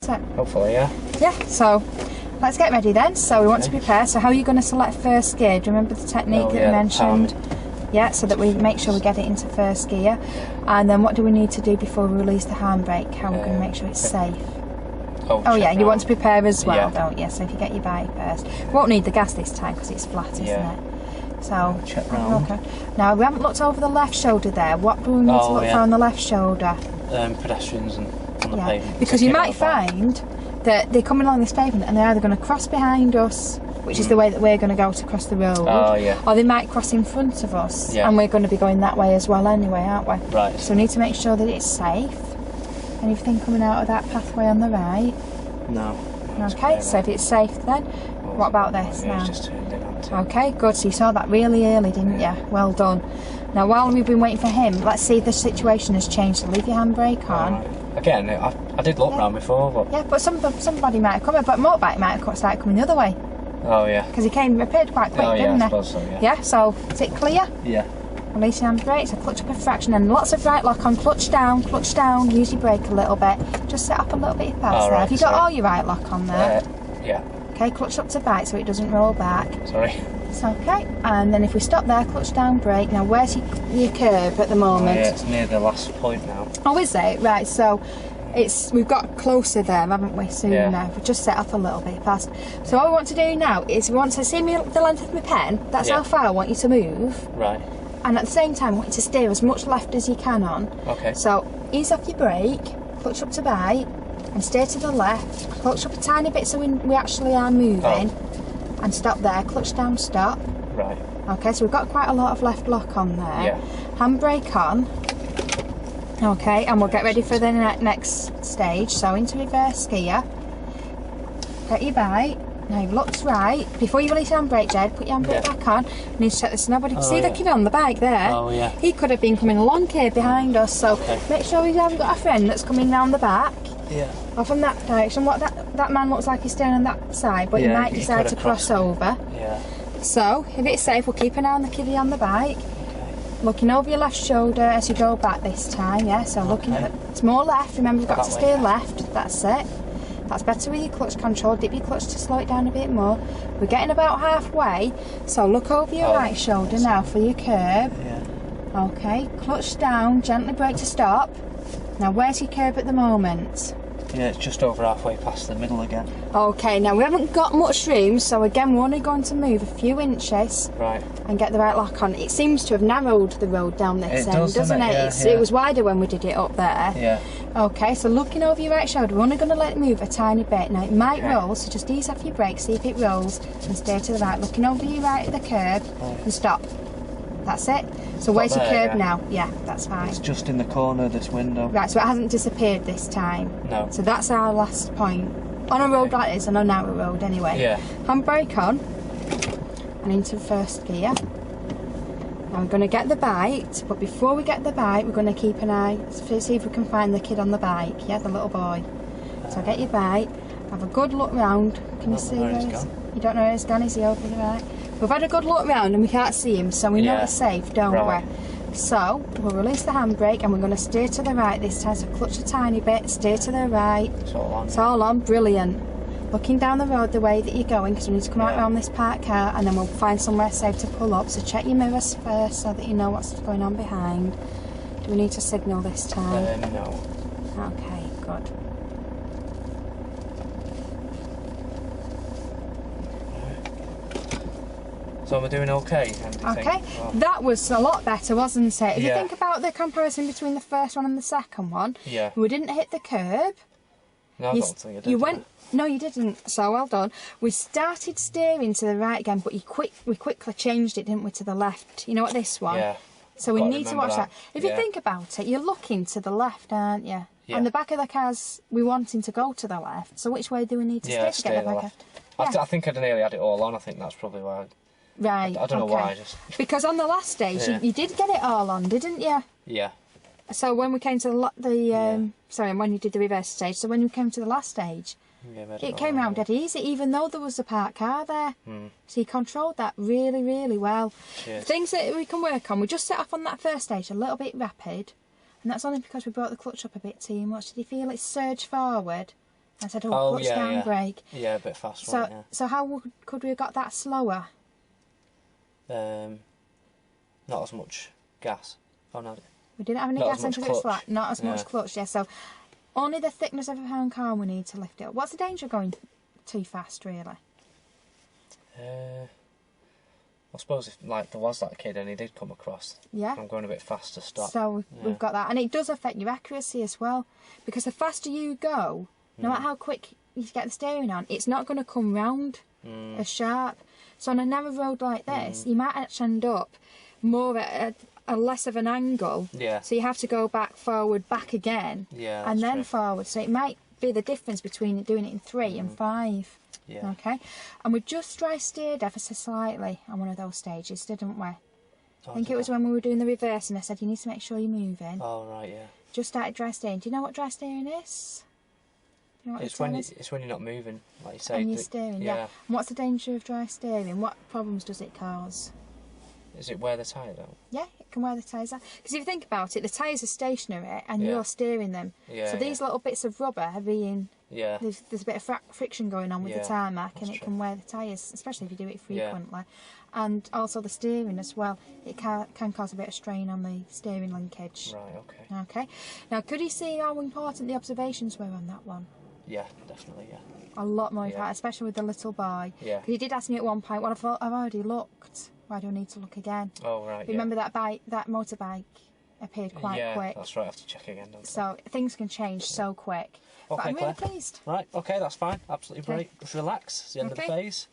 won't it? Hopefully, yeah. Yeah, so let's get ready then. So we want to prepare. So how are you going to select first gear? Do you remember the technique that we mentioned? Yeah, so that we make sure we get it into first gear. And then what do we need to do before we release the handbrake? How we're going to make sure it's safe? Oh yeah, you want to prepare as well, don't you? So if you get your bike first. We won't need the gas this time because it's flat, isn't it? So, okay. Now we haven't looked over the left shoulder there. What do we need to look for on the left shoulder? Pedestrians and on the pavement. Because you might find that they're coming along this pavement and they're either going to cross behind us, which is the way that we're going to go to cross the road, or they might cross in front of us, and we're going to be going that way as well anyway, aren't we? Right. So we need to make sure that it's safe. Anything coming out of that pathway on the right? No. Okay, so if it's safe then, what about this now? Just turned in onto. Okay, good. So you saw that really early, didn't you? Well done. Now while we've been waiting for him, let's see if the situation has changed. So leave your handbrake on. Again, I did look round before, but... Yeah, but somebody might have come, but motorbike might have started coming the other way. Oh, yeah. Because he appeared quite quick, didn't he? I suppose so, yeah. Yeah, so is it clear? Yeah. Release your handbrake, so clutch up a fraction, and lots of right lock on, clutch down, use your brake a little bit. Just set up a little bit fast there. Have you got all your right lock on there? Yeah. Okay, clutch up to bite so it doesn't roll back. Sorry. It's okay. And then if we stop there, clutch down, brake. Now where's your curb at the moment? Oh, yeah, it's near the last point now. Oh, is it? Right, so we've got closer there, haven't we, soon now? We've just set up a little bit fast. So what we want to do now is we want to see the length of my pen. That's how far I want you to move. Right. And at the same time, I want you to steer as much left as you can on. Okay. So ease off your brake, clutch up to bite, and steer to the left. Clutch up a tiny bit so we actually are moving. And stop there, clutch down, stop. Right. Okay, so we've got quite a lot of left lock on there. Yeah. Handbrake on. Okay, and we'll get ready for the next stage. So into reverse gear. Get your bite. Now it looks right. Before you release your handbrake, Jed, put your handbrake back on. You need to check there's nobody. See the kid on the bike there? Oh, yeah. He could have been coming along here behind us, so make sure you haven't got a friend that's coming round the back. Yeah. Or from that direction. What that man looks like he's staying on that side, but he might decide to cross over. Yeah. So, if it's safe, we'll keep an eye on the kiddie on the bike. Looking over your left shoulder as you go back this time, yeah? So looking at it's more left, remember we've got to steer left, that's it. That's better with your clutch control, dip your clutch to slow it down a bit more. We're getting about halfway, so look over your right shoulder now for your curb. Yeah. Okay, clutch down, gently brake to stop. Now where's your curb at the moment? Yeah, it's just over halfway past the middle again. Okay, now we haven't got much room, so again we're only going to move a few inches and get the right lock on. It seems to have narrowed the road down this end, doesn't it? It was wider when we did it up there. Yeah. Okay, so looking over your right shoulder, we're only going to let it move a tiny bit. Now it might roll, so just ease off your brake, see if it rolls, and steer to the right. Looking over your right at the curb and stop. That's it. So where's your curb now? Yeah, that's fine. It's just in the corner of this window. Right, so it hasn't disappeared this time. No. So that's our last point. On a road like this, on a narrow road anyway. Yeah. Handbrake on and into first gear. Now we're going to get the bite, but before we get the bite, we're going to keep an eye, see if we can find the kid on the bike, yeah, the little boy. So get your bite, have a good look round. Can you see where he's gone? You don't know where he's gone, is he over the right? We've had a good look round and we can't see him, so we know it's safe, don't we? So we'll release the handbrake and we're going to steer to the right this time. So clutch a tiny bit, steer to the right. It's all on. It's all on, brilliant. Looking down the road the way that you're going, because we need to come out around this parked car and then we'll find somewhere safe to pull up. So check your mirrors first so that you know what's going on behind. Do we need to signal this time? No. Okay, good. So we're doing okay? Okay, that was a lot better, wasn't it? If you think about the comparison between the first one and the second one, we didn't hit the curb. No, I don't think I did. No, you didn't. So well done. We started steering to the right again, but we quickly changed it, didn't we, to the left? You know what this one? Yeah. So we need to watch that. If you think about it, you're looking to the left, aren't you? Yeah. And the back of the car's we wanting to go to the left. So which way do we need to steer to get the back left? I think I'd nearly had it all on. I think that's probably why. Right. I don't know why. Because on the last stage, you did get it all on, didn't you? Yeah. So when we came to sorry, when you did the reverse stage, so when we came to the last stage, it came round dead easy, even though there was a parked car there. So you controlled that really, really well. Things that we can work on, we just set off on that first stage a little bit rapid, and that's only because we brought the clutch up a bit too much. Did you feel it surge forward? I said, oh, clutch the handbrake. Yeah, a bit fast. So how could we have got that slower? Not as much gas. Oh no. We didn't have any gas into it flat. Not as much clutch. Yeah. So only the thickness of a pound car we need to lift it up. What's the danger of going too fast, really? I suppose if there was that kid and he did come across, I'm going a bit fast to stop. So we've got that, and it does affect your accuracy as well, because the faster you go, no matter how quick you get the steering on, it's not going to come round as sharp. So on a narrow road like this, you might actually end up more at a less of an angle. Yeah. So you have to go back, forward, back again, and then forward. So it might be the difference between doing it in 3 and 5. Yeah. Okay, and we just dry steered ever so slightly on one of those stages, didn't we? I think it was when we were doing the reverse, and I said you need to make sure you're moving. Oh right, yeah. Just started dry steering. Do you know what dry steering is? Do you know what it's when you're not moving, like you say. And you're steering, yeah. And what's the danger of dry steering? What problems does it cause? Is it wear the tyre down? Yeah, it can wear the tyres out. Because if you think about it, the tyres are stationary and you're steering them. Yeah, so these little bits of rubber are being... Yeah. There's a bit of friction going on with the tarmac, and it can wear the tyres, especially if you do it frequently. And also the steering as well. It can cause a bit of strain on the steering linkage. Right, okay. Okay. Now, could you see how important the observations were on that one? Yeah, definitely, yeah. A lot more, in fact, especially with the little boy. Yeah. Because he did ask me at one point, well, I've already looked. Why do I need to look again? Oh, right, Remember that motorbike appeared quite quick. Yeah, that's right, I have to check again, don't I? So things can change so quick. Okay, but I'm really pleased. Right, okay, that's fine. Absolutely great. Just relax. It's the end of the phase.